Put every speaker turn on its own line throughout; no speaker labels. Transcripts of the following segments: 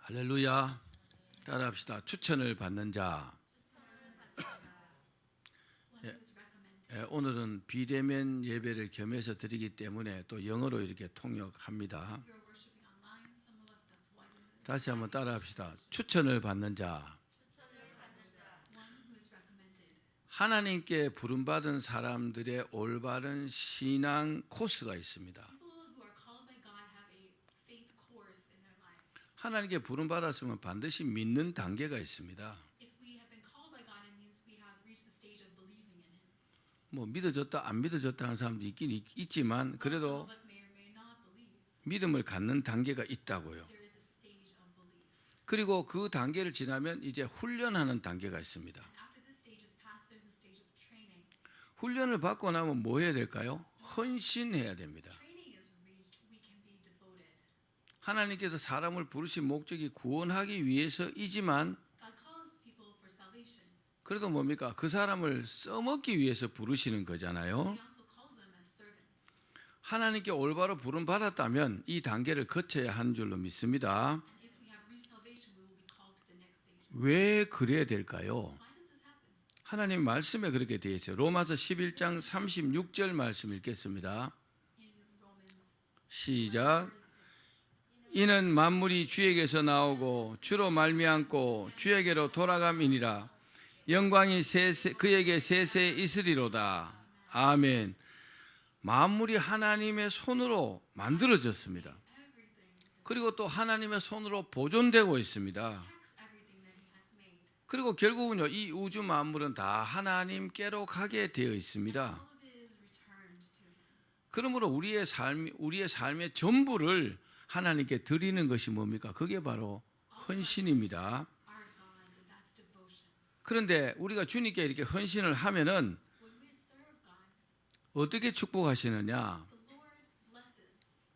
할렐루야. 따라합시다. 추천을 받는 자. 오늘은 비대면 예배를 겸해서 드리기 때문에 또 영어로 이렇게 통역합니다. 다시 한번 따라합시다. 추천을 받는 자. 하나님께 부름받은 사람들의 올바른 신앙 코스가 있습니다. 하나님께 부름받았으면 반드시 믿는 단계가 있습니다. 뭐 믿어졌다 안 믿어졌다 하는 사람도 있긴 있지만 그래도 믿음을 갖는 단계가 있다고요. 그리고 그 단계를 지나면 이제 훈련하는 단계가 있습니다. 훈련을 받고 나면 뭐 해야 될까요? 헌신해야 됩니다. 하나님께서 사람을 부르신 목적이 구원하기 위해서이지만 그래도 뭡니까? 그 사람을 써먹기 위해서 부르시는 거잖아요. 하나님께 올바로 부름받았다면 이 단계를 거쳐야 하는 줄로 믿습니다. 왜 그래야 될까요? 하나님 말씀에 그렇게 되어 있어요. 로마서 11장 36절 말씀 읽겠습니다. 시작. 이는 만물이 주에게서 나오고 주로 말미암고 주에게로 돌아감이니라. 영광이 그에게 세세 있으리로다. 아멘. 만물이 하나님의 손으로 만들어졌습니다. 그리고 또 하나님의 손으로 보존되고 있습니다. 그리고 결국은요, 이 우주 만물은 다 하나님께로 가게 되어 있습니다. 그러므로 우리의 삶의 전부를 하나님께 드리는 것이 뭡니까? 그게 바로 헌신입니다. 그런데 우리가 주님께 이렇게 헌신을 하면은 어떻게 축복하시느냐?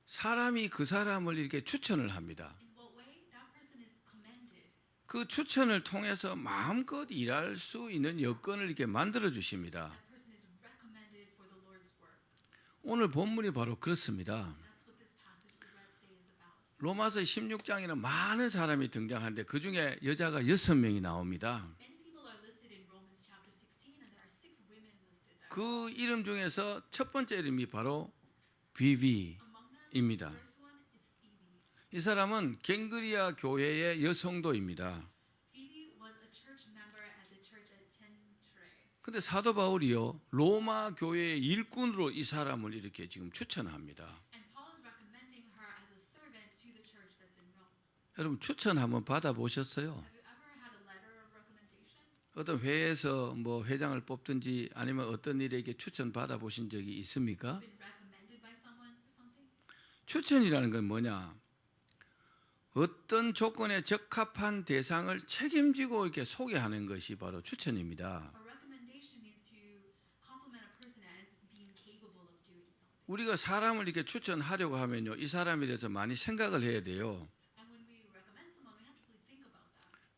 사람이 그 사람을 이렇게 추천을 합니다. 그 추천을 통해서 마음껏 일할 수 있는 여건을 이렇게 만들어 주십니다. 오늘 본문이 바로 그렇습니다. 로마서 16장에는 많은 사람이 등장하는데 그 중에 여자가 6명이 나옵니다. 그 이름 중에서 첫 번째 이름이 바로 비비입니다. 이 사람은 갱그리아 교회의 여성도입니다. 그런데 사도 바울이요, 로마 교회의 일꾼으로 이 사람을 이렇게 지금 추천합니다. 여러분 추천 한번 받아보셨어요? 어떤 회에서 뭐 회장을 뽑든지 아니면 어떤 일에게 추천 받아보신 적이 있습니까? 추천이라는 건 뭐냐? 어떤 조건에 적합한 대상을 책임지고 이렇게 소개하는 것이 바로 추천입니다. 우리가 사람을 이렇게 추천하려고 하면요, 이 사람에 대해서 많이 생각을 해야 돼요.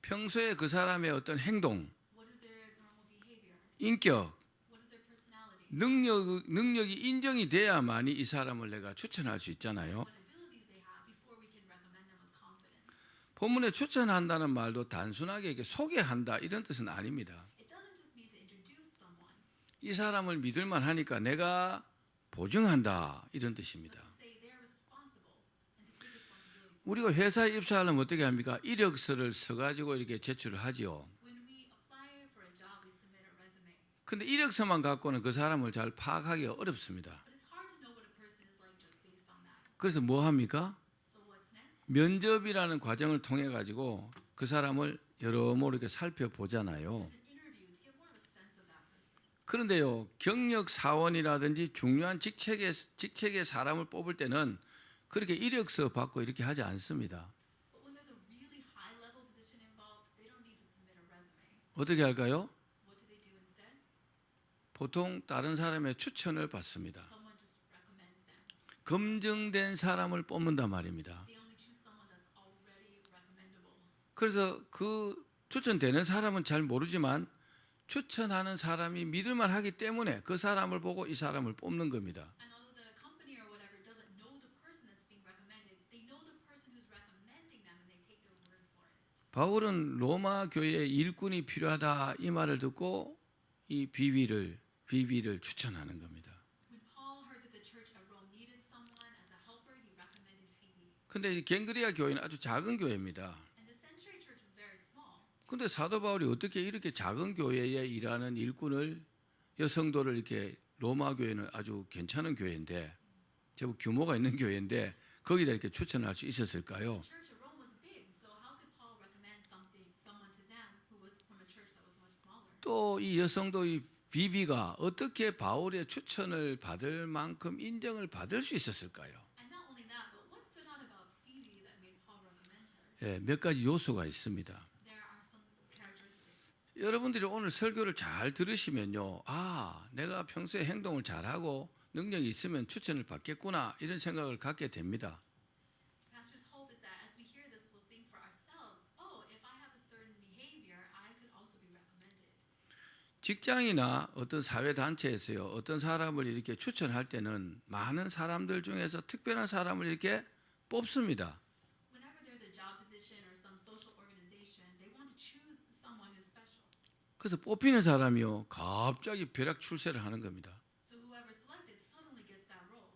평소에 그 사람의 어떤 행동, 인격, 능력이 인정이 돼야만이 이 사람을 내가 추천할 수 있잖아요. 본문에 추천한다는 말도 단순하게 이렇게 소개한다 이런 뜻은 아닙니다. 이 사람을 믿을만 하니까 내가 보증한다 이런 뜻입니다. 우리가 회사에 입사하려면 어떻게 합니까? 이력서를 써가지고 이렇게 제출을 하지요. 근데 이력서만 갖고는 그 사람을 잘 파악하기가 어렵습니다. 그래서 뭐 합니까? 면접이라는 과정을 통해 가지고 그 사람을 여러모로 이렇게 살펴보잖아요. 그런데요, 경력 사원이라든지 중요한 직책의 사람을 뽑을 때는 그렇게 이력서 받고 이렇게 하지 않습니다. 어떻게 할까요? 보통 다른 사람의 추천을 받습니다. 검증된 사람을 뽑는단 말입니다. 그래서 그 추천되는 사람은 잘 모르지만 추천하는 사람이 믿을만 하기 때문에 그 사람을 보고 이 사람을 뽑는 겁니다. 바울은 로마 교회에 일꾼이 필요하다 이 말을 듣고 이 비비를 추천하는 겁니다.
When Paul heard that the church at Rome needed someone as a helper, he recommended Phoebe.
근데 이 갱그리아 교회는 아주 작은 교회입니다.
And the Century Church was very small.
근데 사도 바울이 어떻게 이렇게 작은 교회에 일하는 일꾼을 여성도를 이렇게 로마 교회는 아주 괜찮은 교회인데 제법 규모가 있는 교회인데 거기다 이렇게 추천할 수 있었을까요?
The church at Rome was big, so how could Paul recommend someone to them who was from a church that was much smaller?
또 이 여성도 이 비비가 어떻게 바울의 추천을 받을 만큼 인정을 받을 수 있었을까요?
And not only that, but what stood out about Phoebe that made Paul recommend her?
몇 가지 요소가 있습니다.
There are some characteristics.
여러분들이 오늘 설교를 잘 들으시면요, 아, 내가 평소에 행동을 잘하고 능력이 있으면 추천을 받겠구나 이런 생각을 갖게 됩니다.
Pastor's hope is that as we hear this, we'll think for ourselves, oh, if I have a certain behavior, I could also be recommended.
직장이나 어떤 사회단체에서요, 어떤 사람을 이렇게 추천할 때는 많은 사람들 중에서 특별한 사람을 이렇게 뽑습니다.
Whenever there's a job position or some social organization, they want to choose someone who's special.
그래서 뽑히는 사람이요, 갑자기 벼락 출세를 하는 겁니다.
So whoever selected suddenly gets that role.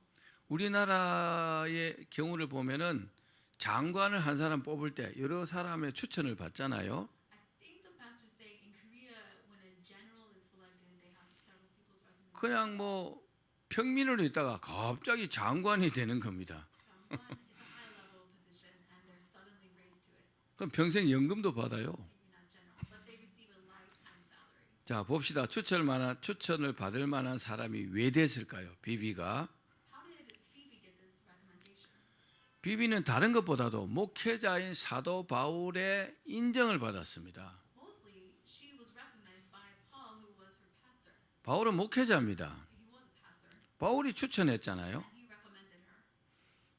우리나라의 경우를 보면은 장관을 한 사람 뽑을 때 여러 사람의 추천을 받잖아요.
I think the pastor's saying in Korea, when a general is selected, they have several people's recommendation.
그냥 뭐 평민으로 있다가 갑자기 장관이 되는 겁니다.
One is a high-level position, and they're suddenly raised to it.
그럼 평생 연금도 받아요.
Maybe not general, but they receive a lifetime salary.
자, 봅시다. 추천을 받을 만한 사람이 왜 됐을까요? 비비가.
How did Phoebe get this recommendation?
비비는 다른 것보다도 목회자인 사도 바울의 인정을 받았습니다.
Mostly, she was recognized by Paul, who was her pastor.
바울은 목회자입니다.
He was a pastor,
바울이 추천했잖아요.
and he recommended her.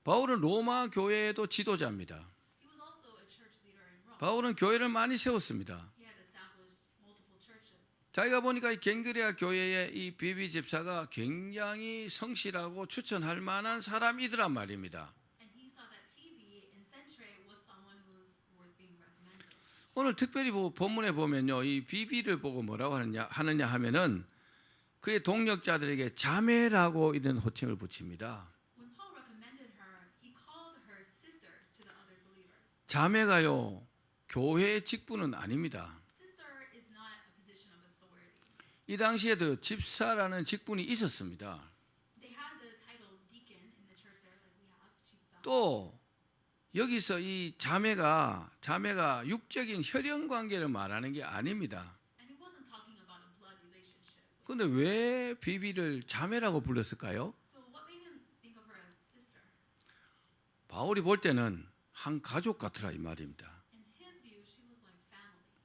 바울은 로마 교회에도 지도자입니다.
He was also a church leader in Rome.
바울은 교회를 많이 세웠습니다.
He had established multiple churches.
자기가 보니까 이 갱그리아 교회의 이 비비 집사가 굉장히 성실하고 추천할 만한 사람이더란 말입니다.
And he saw that Phoebe in Century was someone who was worth being recommended.
오늘 특별히 본문에 보면요, 이 비비를 보고 뭐라고 하느냐 하면은 그의 동력자들에게 자매라고 이런 호칭을 붙입니다.
When Paul recommended her, he called her sister to the other believers.
자매가요, 교회의 직분은 아닙니다.
Sister is not a position of authority.
이 당시에도 집사라는 직분이 있었습니다.
They had the title deacon in the church there, like we have 집사.
또 여기서 이 자매가 육적인 혈연 관계를 말하는 게 아닙니다.
And he wasn't talking about a blood relationship.
근데 왜 비비를 자매라고 불렀을까요?
So what made him think of her as sister?
바울이 볼 때는 한 가족 같으라 이 말입니다.
In his view, she was like family.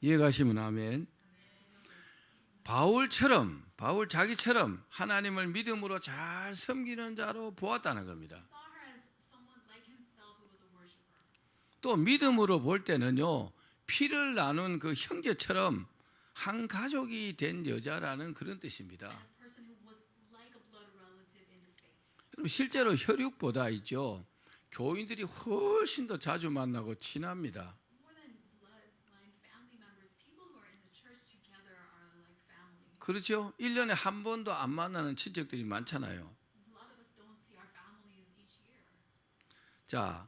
이해가시면 아멘. 바울 자기처럼 하나님을 믿음으로 잘 섬기는 자로 보았다는 겁니다.
Saw her as someone like himself who was a worshiper.
또 믿음으로 볼 때는요, 피를 나눈 그 형제처럼 한 가족이 된 여자라는 그런 뜻입니다.
And a person who was like a blood relative in the faith.
여러분 실제로 혈육보다 있죠, 교인들이 훨씬 더 자주 만나고 친합니다.
More than bloodline family members, people who are in the church together are like family.
그렇죠? 1년에 한 번도 안 만나는 친척들이 많잖아요.
A lot of us don't see our families each year.
자,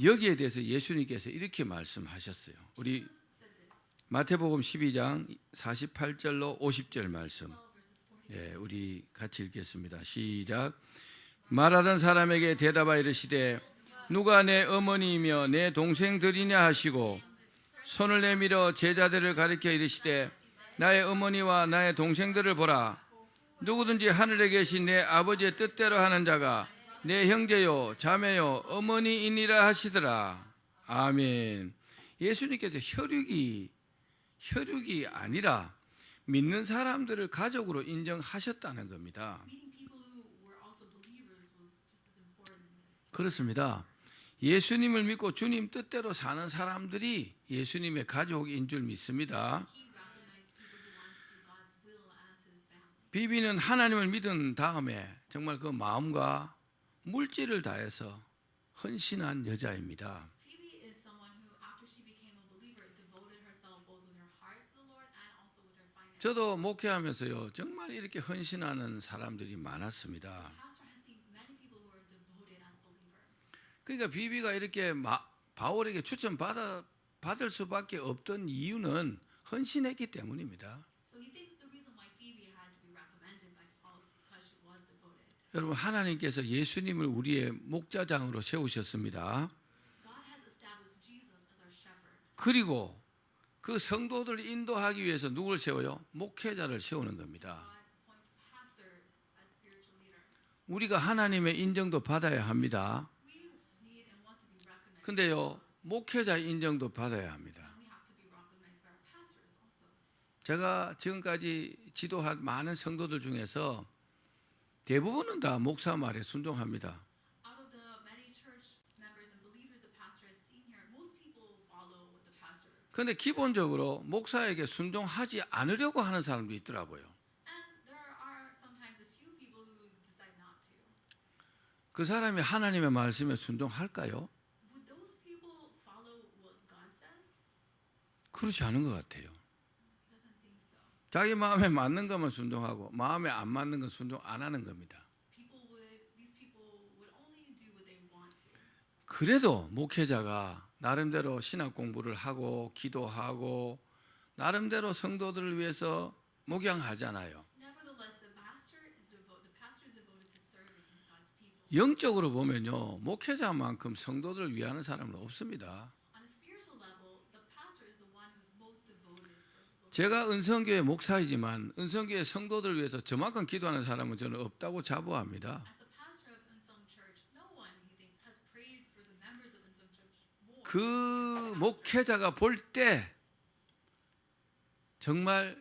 여기에 대해서 예수님께서 이렇게 말씀하셨어요. 우리
Jesus said this.
마태복음 12장 48절로 50절 말씀.
12 verses 40.
예, 우리 같이 읽겠습니다. 시작. 말하던 사람에게 대답하여 이르시되 누가 내 어머니이며 내 동생들이냐 하시고 손을 내밀어 제자들을 가리켜 이르시되 나의 어머니와 나의 동생들을 보라. 누구든지 하늘에 계신 내 아버지의 뜻대로 하는 자가 내 형제요 자매요 어머니이니라 하시더라. 아멘. 예수님께서 혈육이 아니라 믿는 사람들을 가족으로 인정하셨다는 겁니다.
Meeting people who were also believers was just as important in this.
그렇습니다. 예수님을 믿고 주님 뜻대로 사는 사람들이 예수님의 가족인 줄 믿습니다.
He recognized people who wanted to do God's will as his family.
비비는 하나님을 믿은 다음에 정말 그 마음과 물질을 다해서 헌신한 여자입니다.
Phoebe is someone
저도 목회하면서요, 정말 이렇게 헌신하는 사람들이 많았습니다.
Pastor has seen many people who are devoted as believers.
그러니까 비비가 이렇게 바울에게 받을 수밖에 없던 이유는 헌신했기 때문입니다.
So he thinks the reason why Phoebe had to be recommended by Paul is because she was devoted.
여러분, 하나님께서 예수님을 우리의 목자장으로 세우셨습니다.
God has established Jesus as our shepherd.
그리고 그 성도들을 인도하기 위해서 누굴 세워요? 목회자를 세우는 겁니다.
God appoints pastors as spiritual leaders.
우리가 하나님의 인정도 받아야 합니다.
We need and want to be recognized.
근데요, 목회자의 인정도 받아야 합니다.
And we have to be recognized by our pastors also.
제가 지금까지 지도한 많은 성도들 중에서 대부분은 다 목사 말에 순종합니다.
Out of the many church members and believers the pastor has seen here, most people follow what the pastor.
그런데 기본적으로 목사에게 순종하지 않으려고 하는 사람도 있더라고요.
And there are sometimes a few people who decide not to.
그 사람이 하나님의 말씀에 순종할까요?
Would those people follow what God says?
그렇지 않은 것 같아요.
He doesn't think so.
자기 마음에 맞는 것만 순종하고 마음에 안 맞는 건 순종 안 하는 겁니다.
These people would only do what they want to.
그래도 목회자가 나름대로 신학 공부를 하고 기도하고 나름대로 성도들을 위해서 목양하잖아요.
Nevertheless, the pastor is devoted to serving God's people.
영적으로 보면요, 목회자만큼 성도들을 위하는 사람은 없습니다.
On a spiritual level, the pastor is the one who's most devoted for the
제가 은성교회 목사이지만 은성교회 성도들을 위해서 저만큼 기도하는 사람은 저는 없다고 자부합니다.
As the pastor of Unsung Church, no one, he thinks, has prayed for the members of Unsung Church more.
그 목회자가 볼 때 정말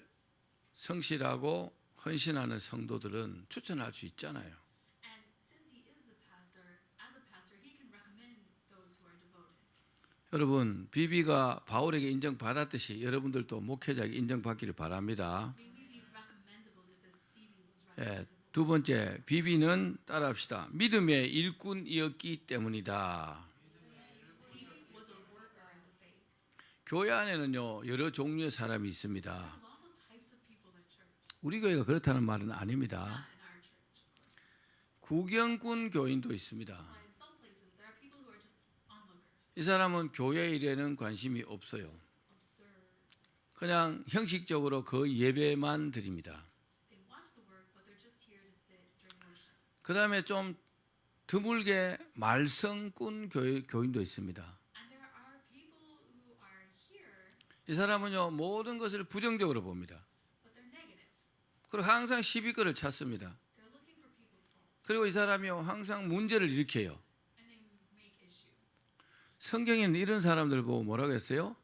성실하고 헌신하는 성도들은 추천할 수 있잖아요.
And since he is the pastor, as a pastor, he can recommend those who are devoted.
여러분, 비비가 바울에게 인정받았듯이 여러분들도 목회자에게 인정받기를 바랍니다.
May we be recommendable just as Phoebe was
예,
recommendable.
두 번째, 비비는 따라합시다. 믿음의 일꾼이었기 때문이다.
Phoebe was a worker in the faith.
교회 안에는요, 여러 종류의 사람이 있습니다.
There are lots of types of people in church.
우리 교회가 그렇다는 말은 아닙니다.
Not in our church, of course.
구경꾼 교인도 있습니다.
But in some places, there are people who are just onlookers,
이 사람은 교회 일에는 관심이 없어요.
observe.
그냥 형식적으로 그 예배만 드립니다.
They watch the work, but they're just here to sit during worship.
그 다음에 좀 드물게 말썽꾼 교인도 있습니다.
And there are people who are here,
이 사람은요, 모든 것을 부정적으로 봅니다.
but they're negative.
그리고 항상 시비거리를 찾습니다.
They're looking for people's faults,
그리고 이 사람이요, 항상 문제를 일으켜요.
and they make issues.
성경에는 이런 사람들 보고 뭐라고 했어요?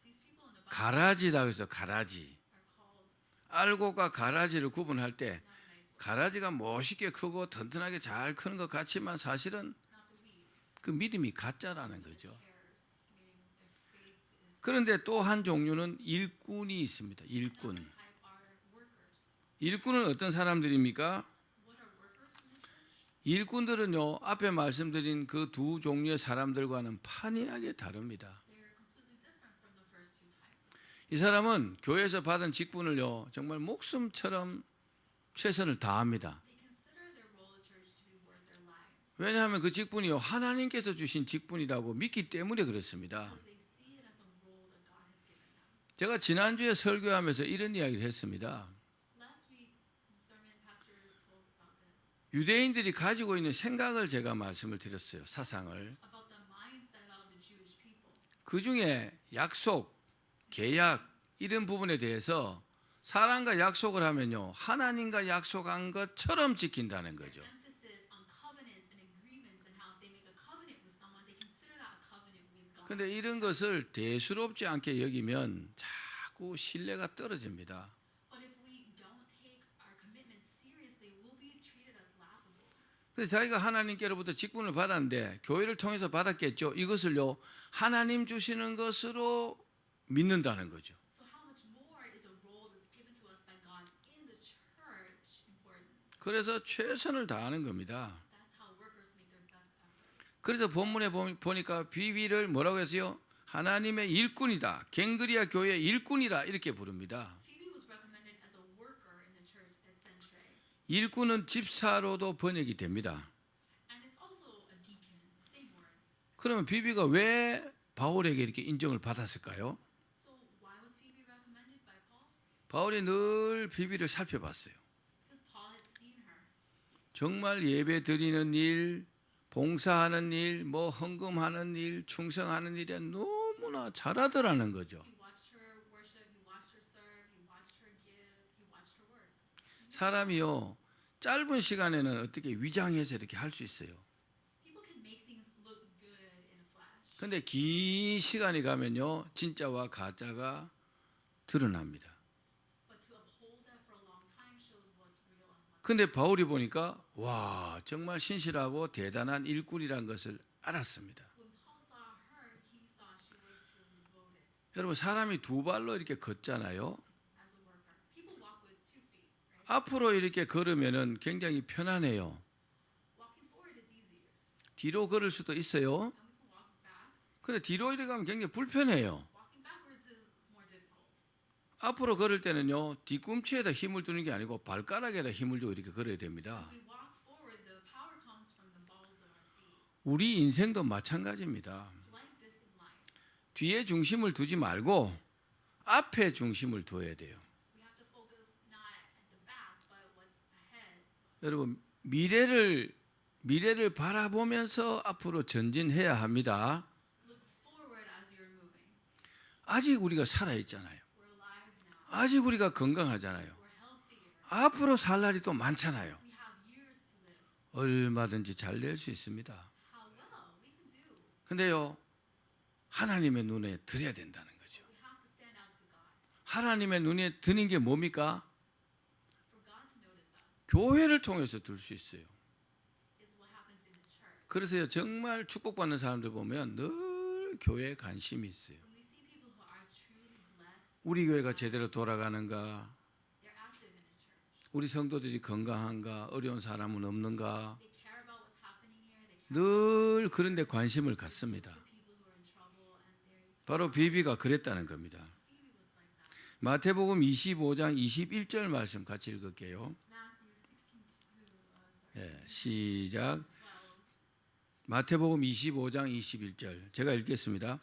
These people in the Bible
가라지다 그랬어요. 가라지.
are called
알곡과 가라지를 구분할 때
not nice words,
가라지가 멋있게 크고 튼튼하게 잘 크는 것 같지만 사실은
not the weeds.
그 믿음이 가짜라는 거죠.
Cares, meaning their faith is.
그런데 또 한 종류는 일꾼이 있습니다. 일꾼.
Another type are workers.
일꾼은 어떤 사람들입니까?
What are workers in the church?
일꾼들은요, 앞에 말씀드린 그 두 종류의 사람들과는 판이하게 다릅니다.
They are completely different from the first two types.
이 사람은 교회에서 받은 직분을요, 정말 목숨처럼 최선을 다합니다.
They consider their role in church to be worth their lives.
왜냐하면 그 직분이요, 하나님께서 주신 직분이라고 믿기 때문에 그렇습니다.
So they see it as a role that God has given them.
제가 지난주에 설교하면서 이런 이야기를 했습니다.
Last week, the sermon pastor told about this,
유대인들이 가지고 있는 생각을 제가 말씀을 드렸어요. 사상을.
about the mindset of the Jewish people.
그 중에 약속, 계약 이런 부분에 대해서 사람과 약속을 하면요, 하나님과 약속한 것처럼 지킨다는 거죠.
Emphasis on covenants and agreements and how if they make a covenant with someone, they consider that a covenant with God.
그런데 이런 것을 대수롭지 않게 여기면 자꾸 신뢰가 떨어집니다.
But if we don't take our commitments seriously, we'll be treated as laughable.
그래서 자기가 하나님께로부터 직분을 받았는데 교회를 통해서 받았겠죠. 이것을요, 하나님 주시는 것으로 믿는다는 거죠.
So how much more is a role that's given to us by God in the church important?
그래서 최선을 다하는 겁니다.
That's how workers make their best effort.
그래서 본문에 보니까 비비를 뭐라고 했어요? 하나님의 일꾼이다. 갱그리아 교회의 일꾼이다. 이렇게 부릅니다.
Phoebe was recommended
일꾼은 집사로도 번역이 됩니다.
And it's also a deacon, same word.
그러면 비비가 왜 바울에게 이렇게 인정을 받았을까요?
So why was Phoebe recommended by Paul?
바울이 늘 비비를 살펴봤어요.
Because Paul had seen her.
정말 예배 드리는 일, 봉사하는 일, 뭐 헌금하는 일, 충성하는 일에 너무나 잘하더라는 거죠.
He watched her worship, he watched her serve, he watched her give, he watched her work.
사람이요, 짧은 시간에는 어떻게 위장해서 이렇게 할 수 있어요.
People can make things look good in a flash.
근데 긴 시간이 가면요, 진짜와 가짜가 드러납니다.
But to uphold that for a long time shows what's real and what's
근데 바울이 보니까 와, 정말 신실하고 대단한 일꾼이란 것을 알았습니다.
When Paul saw her, he saw she was truly devoted
여러분, 사람이 두 발로 이렇게 걷잖아요.
as a worker. People walk with 2 feet, right?
앞으로 이렇게 걸으면은 굉장히 편하네요.
Walking forward is easier.
뒤로 걸을 수도 있어요.
And we can walk back.
근데 뒤로 이렇게 가면 굉장히 불편해요.
Walking backwards is more difficult.
앞으로 걸을 때는요, 뒤꿈치에다 힘을 주는 게 아니고 발가락에다 힘을 주고 이렇게 걸어야 됩니다.
When we walk forward, the power comes from the balls of our feet.
우리 인생도 마찬가지입니다.
Like this in life,
뒤에 중심을 두지 말고 앞에 중심을 두어야 돼요.
we have to focus not at the back, but what's ahead.
여러분, 미래를 바라보면서 앞으로 전진해야 합니다.
Look forward as you're moving.
아직 우리가 살아 있잖아요.
We're alive now.
아직 우리가 건강하잖아요.
We're healthier.
앞으로 살 날이 또 많잖아요.
We have years to live.
얼마든지 잘 낼 수 있습니다.
How well we can do.
근데요, 하나님의 눈에 들여야 된다는 거죠.
We have to stand out to God.
하나님의 눈에 드는 게 뭡니까?
For God to notice us
교회를 통해서 들 수 있어요.
is what happens in the church.
그래서요, 정말 축복받는 사람들 보면 늘 교회에 관심이 있어요.
When we see people who are truly blessed,
우리 교회가 제대로 돌아가는가?
they're active in the church.
우리 성도들이 건강한가? 어려운 사람은 없는가?
They care about what's happening here. They care
늘 그런 데 관심을 갖습니다.
about people who are in trouble, and they
바로 비비가 그랬다는 겁니다.
Phoebe was like that.
마태복음 25장 21절 말씀 같이 읽을게요.
Matthew 16:2.
예, 시작.
12.
마태복음 25장 21절 제가 읽겠습니다.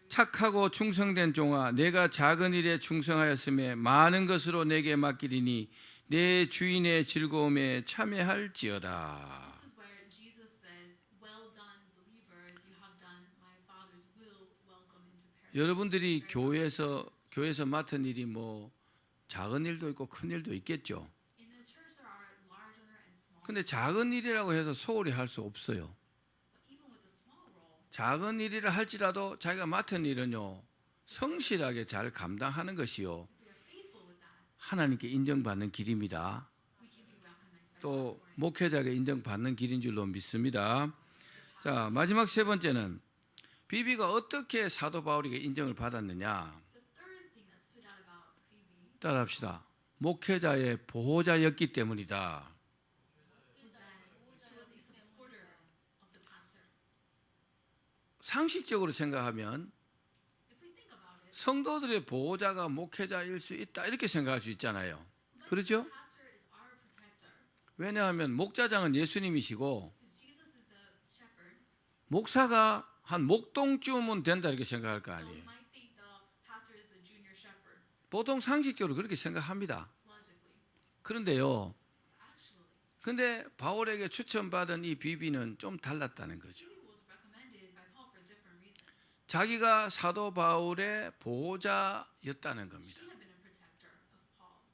착하고 충성된 종아, 내가 작은 일에 충성하였음에 많은 것으로 내게 맡기리니 내 주인의 즐거움에 참여할지어다.
This is where Jesus says, "Well done, believers. You have done my Father's will. Welcome into paradise."
여러분들이 교회에서 맡은 일이 뭐 작은 일도 있고 큰 일도 있겠죠.
In the church, there are larger and small.
근데 작은 일이라고 해서 소홀히 할 수 없어요.
But even with a small role,
작은 일이라 할지라도 자기가 맡은 일은요, 성실하게 잘 감당하는 것이요,
if we are faithful with that,
하나님께 인정받는 길입니다.
we can be recognized by God
또
for it.
목회자에게 인정받는 길인 줄로 믿습니다. 자, 마지막 세 번째는 비비가 어떻게 사도 바울에게 인정을 받았느냐?
The third thing that stood out about Phoebe
따라합시다. 목회자의 보호자였기 때문이다.
was that she was a supporter of the pastor.
상식적으로 생각하면
If we think about it,
성도들의 보호자가 목회자일 수 있다 이렇게 생각할 수 있잖아요. 그렇죠?
the pastor is our protector
왜냐하면 목자장은 예수님이시고
because Jesus is the shepherd.
목사가 한 목동쯤은 된다 이렇게 생각할 거
So we
아니에요.
might think the pastor is the junior shepherd
보통 상식적으로 그렇게 생각합니다.
logically.
그런데요.
Actually,
근데 바울에게 추천받은 이 비비는 좀 달랐다는 거죠.
Phoebe was recommended by Paul for a different reason.
자기가 사도 바울의 보호자였다는 겁니다.
She had been a protector of Paul.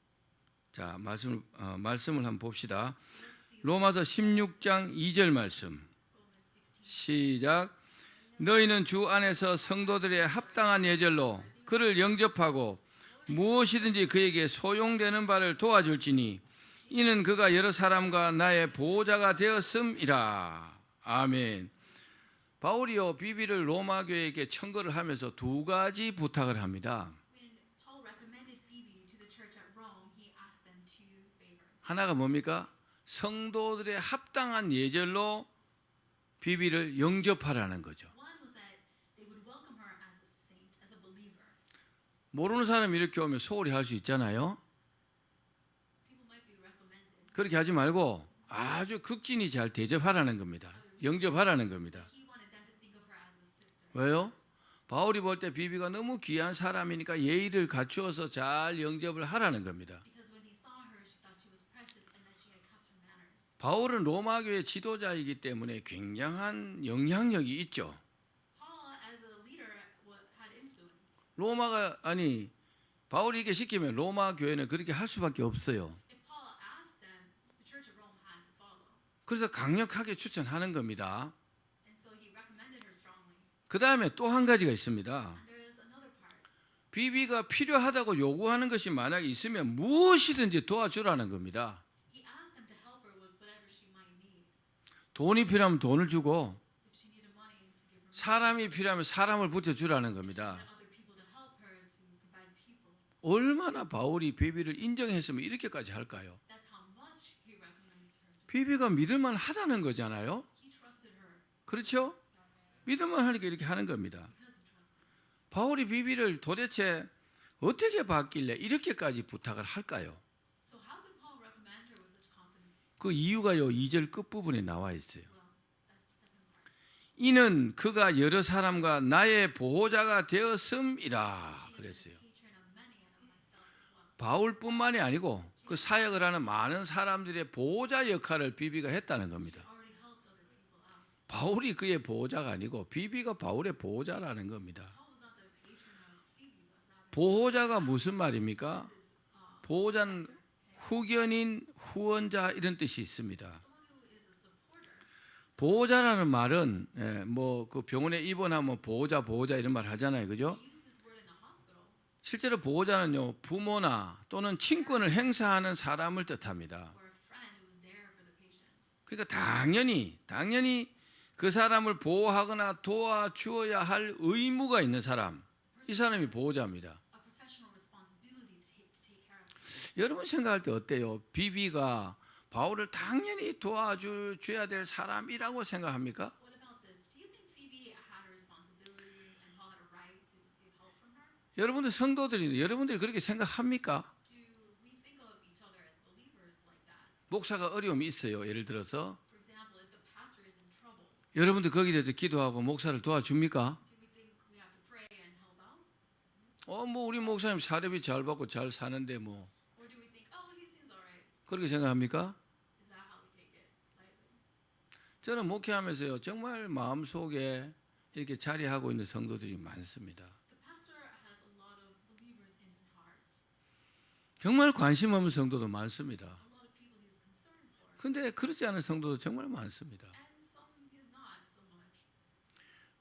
자, 말씀을 한번 봅시다. 로마서 16장 2절 말씀. 시작. 너희는 주 안에서 성도들의 합당한 예절로 그를 영접하고 무엇이든지 그에게 소용되는 바를 도와줄지니 이는 그가 여러 사람과 나의 보호자가 되었음이라. 아멘. 바울이요 비비를 로마 교회에게 청거를 하면서 두 가지 부탁을 합니다.
When Paul recommended Phoebe to the church at Rome, he asked them two favors.
하나가 뭡니까? 성도들의 합당한 예절로 비비를 영접하라는 거죠.
One was that they would welcome her as a saint, as a believer.
모르는 사람이 이렇게 오면 소홀히 할 수 있잖아요.
People might be recommended.
그렇게 하지 말고 아주 극진히 잘 대접하라는 겁니다. 영접하라는 겁니다.
He wanted them to think of her as a sister.
왜요? 바울이 볼 때 비비가 너무 귀한 사람이니까 예의를 갖추어서 잘 영접을 하라는 겁니다.
Because when he saw her, she thought she was precious and that she had kept her manners.
바울은 로마교회 지도자이기 때문에 굉장한 영향력이 있죠.
Paul, as a leader, had influence.
바울이 이렇게 시키면 로마 교회는 그렇게 할 수밖에 없어요.
If Paul asked them, the Church of Rome had to follow.
그래서 강력하게 추천하는 겁니다.
And so he recommended her strongly.
그 다음에 또 한 가지가 있습니다.
And there is another part.
비비가 필요하다고 요구하는 것이 만약에 있으면 무엇이든지 도와주라는 겁니다.
He asked them to help her with whatever she might need.
돈이 필요하면 돈을 주고
If she needed money, to give her money.
사람이 필요하면 사람을 붙여주라는 겁니다.
Get other people to help her to provide people.
얼마나 바울이 비비를 인정했으면 이렇게까지 할까요?
That's how much he recognized her.
비비가 믿을만 하다는 거잖아요.
He trusted her
그렇죠? 믿을만 하니까 이렇게 하는 겁니다.
because he trusted her.
바울이 비비를 도대체 어떻게 받길래 이렇게까지 부탁을 할까요?
So how could Paul recommend her with such confidence?
그 이유가요 2절 끝부분에 나와 있어요.
Well, that's the second part.
이는 그가 여러 사람과 나의 보호자가 되었음이라 그랬어요.
Patron of many and of myself as well.
바울뿐만이 아니고 그 사역을 하는 많은 사람들의 보호자 역할을 비비가 했다는 겁니다.
Already helped other people out.
바울이 그의 보호자가 아니고 비비가 바울의 보호자라는 겁니다.
Paul was not the patron of Phoebe, but rather
보호자가 무슨 말입니까? 보호자는 후견인, 후원자 이런 뜻이 있습니다.
someone who is a supporter.
보호자라는 말은 뭐 그 병원에 입원하면 보호자 이런 말 하잖아요, 그죠?
They use this word in the hospital.
실제로 보호자는요 부모나 또는 친권을 행사하는 사람을 뜻합니다.
Or a friend who was there for the patient.
그러니까 당연히 그 사람을 보호하거나 도와주어야 할 의무가 있는 사람, 이 사람이 보호자입니다.
A professional responsibility to take care of.
여러분 생각할 때 어때요? 비비가 바울을 당연히 도와줘야 될 사람이라고 생각합니까?
What about this? Do you think Phoebe had a responsibility and Paul had a right to receive help from her?
여러분들 여러분들이 그렇게 생각합니까?
Do we think of each other as believers like that?
목사가 어려움이 있어요. 예를 들어서
For example, if the pastor is in trouble,
여러분들 거기에 대해서 기도하고 목사를 도와줍니까?
do we think we have to pray and help out?
뭐 우리 목사님 사례비 잘 받고 잘 사는데 뭐
Or do we think, oh, he seems alright?
그렇게 생각합니까?
Is that how we take it lightly?
저는 목회하면서요 정말 마음속에 이렇게 자리하고 있는 성도들이 많습니다.
The pastor has a lot of believers in his heart.
정말 관심 없는 성도도 많습니다.
A lot of people he is concerned for.
근데 그렇지 않은 성도도 정말 많습니다.
And some he is not so much.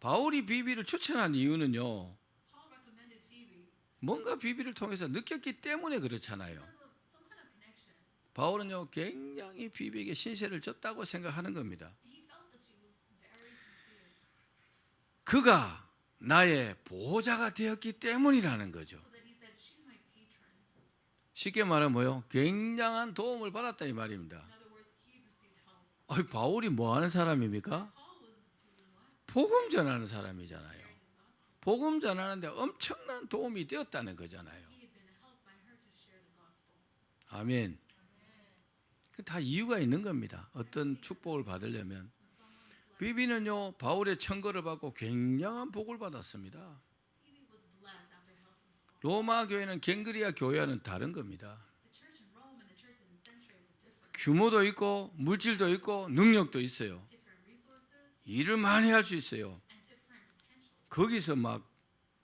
바울이 비비를 추천한 이유는요.
Paul recommended Phoebe
뭔가 비비를 통해서 느꼈기 때문에 그렇잖아요.
because of some kind of connection.
바울은요 굉장히 비비에게 신세를 졌다고 생각하는 겁니다.
He felt that she was very sincere.
그가 나의 보호자가 되었기 때문이라는 거죠.
So that he said, she's my patron.
쉽게 말하면 뭐요? 굉장한 도움을 받았다 이 말입니다.
In other words, he received help.
바울이 뭐 하는 사람입니까?
Paul was doing what?
복음 전하는 사람이잖아요.
Sharing the gospel.
복음 전하는데 엄청난 도움이 되었다는 거잖아요.
He had been helped by her to share the gospel.
아멘. 그 다 이유가 있는 겁니다. 어떤 축복을 받으려면. 비비는요 바울의 청거를 받고 굉장한 복을 받았습니다.
Phoebe was blessed after helping Paul.
로마 교회는 갱그리아 교회와는 다른 겁니다.
The church in Rome and the church in Century were different.
규모도 있고 물질도 있고 능력도 있어요.
Different resources
일을 많이 할 수 있어요.
and different potential.
거기서 막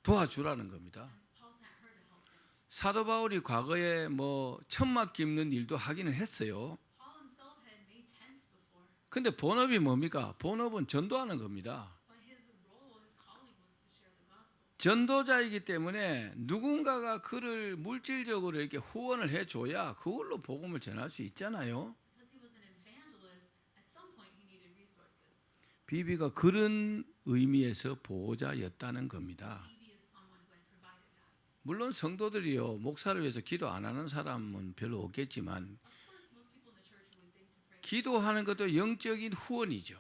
도와주라는 겁니다.
Paul sent her to help him.
사도 바울이 과거에 뭐 천막 깁는 일도 하기는 했어요.
Paul himself had made tents before,
근데 본업이 뭡니까? 본업은 전도하는 겁니다.
but his role, his calling was to share the gospel.
전도자이기 때문에 누군가가 그를 물질적으로 이렇게 후원을 해줘야 그걸로 복음을 전할 수 있잖아요.
Because he was an evangelist, at some point he needed resources.
비비가 그런 의미에서 보호자였다는 겁니다.
Phoebe is someone who had provided that.
물론 성도들이요 목사를 위해서 기도 안 하는 사람은 별로 없겠지만
Of course, most people in the church would think to pray,
기도하는 것도 영적인 후원이죠.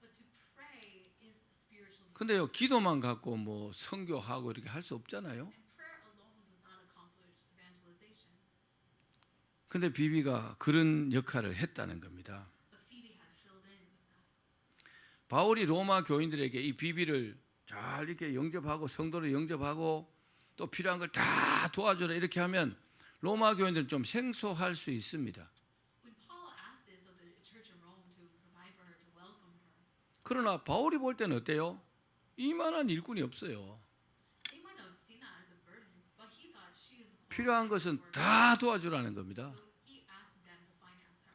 but to pray is spiritual.
근데요 기도만 갖고 뭐 선교하고 이렇게 할 수 없잖아요.
And prayer alone does not accomplish evangelization.
근데 비비가 그런 역할을 했다는 겁니다.
But Phoebe had filled in with that.
바울이 로마 교인들에게 이 비비를 잘 이렇게 영접하고 성도를 영접하고 또 필요한 걸 다 도와주라 이렇게 하면 로마 교인들은 좀 생소할 수 있습니다.
When Paul asked this of the church in Rome to provide for her, to welcome her,
그러나 바울이 볼 때는 어때요? 이만한 일꾼이 없어요.
they might have seen that as a burden, but he thought she is
필요한 것은 다 도와주라는 겁니다.
so he asked them to finance her.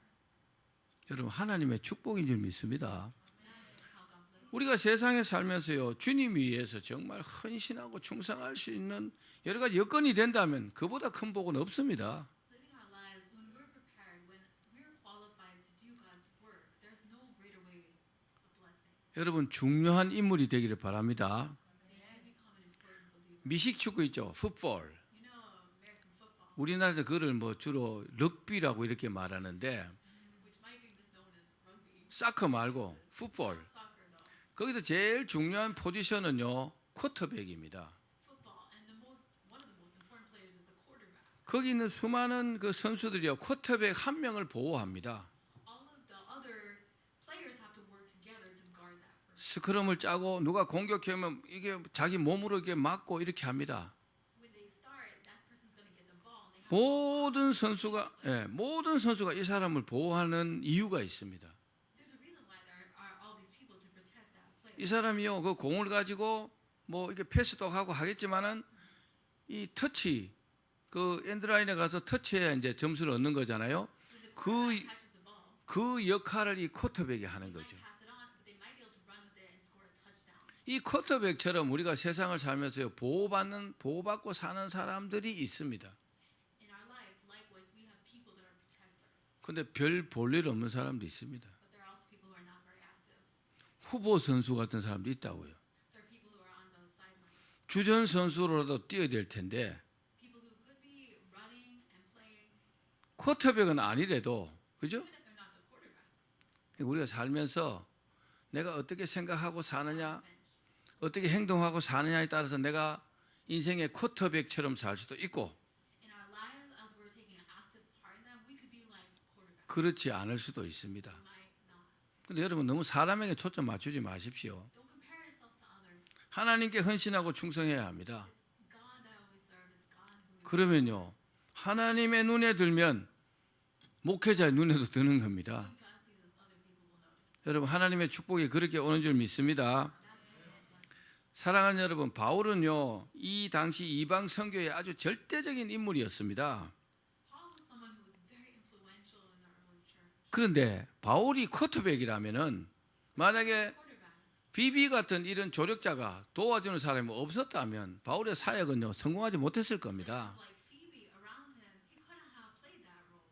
여러분 하나님의 축복인 줄 믿습니다.
That's how God blesses.
우리가 세상에 살면서요 주님 위해서 정말 헌신하고 충성할 수 있는 여러 가지 여건이 된다면 그보다 큰 복은 없습니다.
Living our lives when we're prepared, when we're qualified to do God's work, there's no greater way of blessing.
여러분 중요한 인물이 되기를 바랍니다.
May you become an important believer.
미식축구 있죠. 풋볼.
You know, American football,
우리나라에서 그걸 뭐 주로 럭비라고 이렇게 말하는데
which might be misknown as rugby,
사커 말고 풋볼.
soccer though,
거기서 제일 중요한 포지션은요 쿼터백입니다.
football, and one of the most important players is the quarterback.
거기 있는 수많은 그 선수들이요 쿼터백 한 명을 보호합니다.
All of the other players have to work together to guard that person.
스크럼을 짜고 누가 공격하면 이게 자기 몸으로 이렇게 맞고 이렇게 합니다.
When they start, that person's going to get the ball, and they have
모든 선수가 이 사람을 보호하는 이유가 있습니다.
there's a reason why there are all these people to protect that player.
이 사람이요 그 공을 가지고 뭐 이렇게 패스도 하고 하겠지만은 이 터치 그 엔드라인에 가서 터치해야 이제 점수를 얻는 거잖아요.
When the
그,
quarterback catches the ball,
그 역할을 이 쿼터백이 하는
they
거죠.
might pass it on, but they might be able to run with it and score a touchdown.
이 쿼터백처럼 우리가 세상을 살면서요 보호받고 사는 사람들이 있습니다.
In our lives, likewise, we have people that are protectors,
근데 별 볼 일 없는 사람도 있습니다.
but there are also people who are not very active.
후보 선수 같은 사람도 있다고요.
There are people who are on the sidelines,
주전 선수로라도 뛰어야 될 텐데
people who could be running and playing,
쿼터백은 아니래도 그죠?
even if they're not the quarterback.
우리가 살면서 내가 어떻게 생각하고 사느냐,
Bench.
어떻게 행동하고 사느냐에 따라서 내가 인생의 쿼터백처럼 살 수도 있고
In our lives, as we're taking an active part in them, we could be like quarterback.
그렇지 않을 수도 있습니다.
We might not.
근데 여러분 너무 사람에게 초점 맞추지 마십시오.
Don't compare yourself to others.
하나님께 헌신하고 충성해야 합니다.
It's God that we serve. It's God who we
그러면요 하나님의 눈에 들면 목회자의 눈에도 드는 겁니다.
God sees us, other people will notice.
여러분 하나님의 축복이 그렇게 오는 줄 믿습니다. 사랑하는 여러분, 바울은요 이 당시 이방 선교의 아주 절대적인 인물이었습니다.
Paul was someone who was very influential in the early church.
그런데 바울이 쿼터백이라면은 만약에
Quarterback.
비비 같은 이런 조력자가 도와주는 사람이 없었다면 바울의 사역은요 성공하지 못했을 겁니다.
Like Phoebe around him, he couldn't have played that role.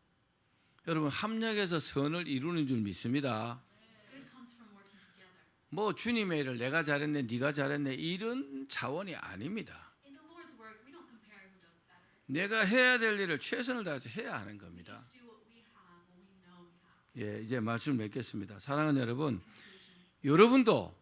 여러분 합력해서 선을 이루는 줄 믿습니다.
Good comes from working together.
뭐 주님의 일을 내가 잘했네, 네가 잘했네 이런 차원이 아닙니다.
In the Lord's work, we don't compare who does better.
내가 해야 될 일을 최선을 다해서 해야 하는
We
겁니다.
just do what we have, what we know we have.
예, 이제 말씀 맺겠습니다. 사랑하는 여러분, 여러분도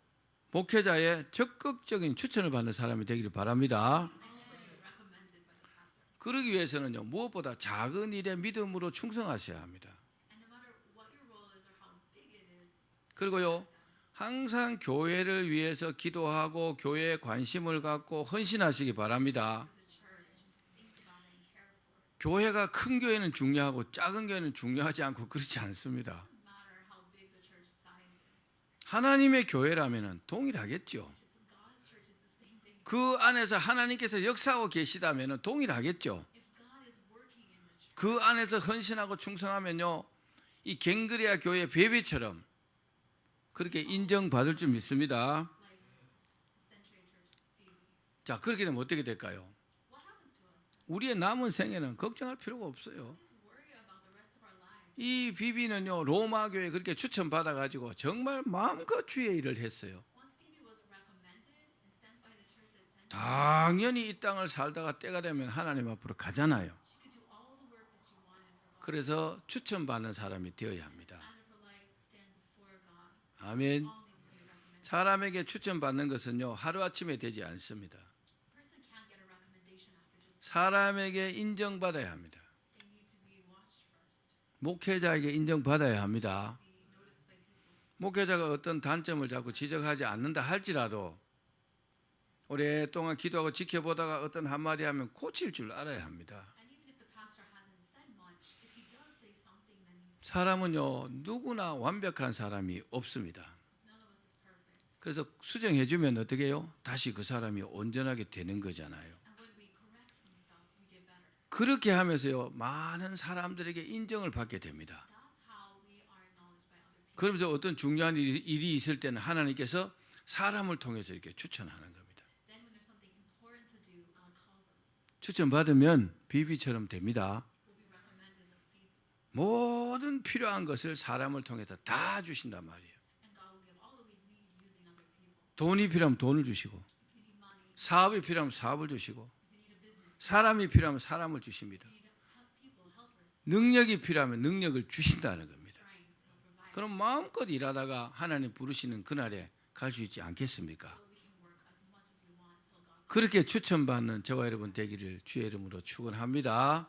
목회자의 적극적인 추천을 받는 사람이 되기를 바랍니다.
Also, you're recommended by the pastor.
그러기 위해서는요 무엇보다 작은 일에 믿음으로 충성하셔야 합니다.
And no matter what your role is or how big it is,
그리고요 항상 교회를 위해서 기도하고 교회에 관심을 갖고 헌신하시기 바랍니다.
for the church, think about it and care for it.
교회가 큰 교회는 중요하고 작은 교회는 중요하지 않고 그렇지 않습니다.
No matter how big the church size is.
하나님의 교회라면 동일하겠죠.
It's God's church is the same thing.
그 안에서 하나님께서 역사하고 계시다면 동일하겠죠.
If God is working in the church,
그 안에서 헌신하고 충성하면요 이 갱그레아 교회 베베처럼 그렇게 인정받을 줄 믿습니다.
like Century Church's Phoebe,
자 그렇게 되면 어떻게 될까요?
what happens to us?
우리의 남은 생애는 걱정할 필요가 없어요.
We need to worry about the rest of our lives.
이 비비는요 로마 교회에 그렇게 추천받아 가지고 정말 마음껏 주의 일을 했어요.
Once Phoebe was recommended and sent by the church at Century,
당연히 이 땅을 살다가 때가 되면 하나님 앞으로 가잖아요.
she could do all the work that she wanted for God.
그래서 추천받는 사람이 되어야 합니다.
And of her life stand before God.
아멘.
All need to be recommended.
사람에게 추천받는 것은요 하루아침에 되지 않습니다.
A person can't get a recommendation after just.
사람에게 인정받아야 합니다.
They need to be watched for.
목회자에게 인정받아야 합니다. 목회자가 어떤 단점을 자꾸 지적하지 않는다 할지라도 오랫동안 기도하고 지켜보다가 어떤 한마디 하면 고칠 줄 알아야 합니다.
And even if the pastor hasn't said much, if he does say something, then he's
사람은요, 누구나 완벽한 사람이 없습니다.
none of us is perfect.
그래서 수정해 주면 어떻게 해요? 다시 그 사람이 온전하게 되는 거잖아요.
And when we correct some stuff, we get better.
그렇게 하면서요, 많은 사람들에게 인정을 받게 됩니다.
That's how we are acknowledged by other people.
그러면서 어떤 중요한 일이 있을 때는 하나님께서 사람을 통해서 이렇게 추천하는 겁니다.
Then when there's something important to do, God calls us.
추천받으면 비비처럼 됩니다.
We'll be recommended of people.
모든 필요한 것을 사람을 통해서 다 주신단 말이에요.
And God will give all that we need using other people.
돈이 필요하면 돈을 주시고,
If you need money,
사업이 필요하면 사업을 주시고,
if you need a business,
사람이 필요하면 사람을 주십니다.
if you need help people, helpers,
능력이 필요하면 능력을 주신다는 겁니다.
strength, He'll provide.
그럼 마음껏 일하다가 하나님 부르시는 그날에 갈 수 있지 않겠습니까?
So we can work as much as we want until God
그렇게 추천받는 저와 여러분 되기를 주의 이름으로 축원합니다.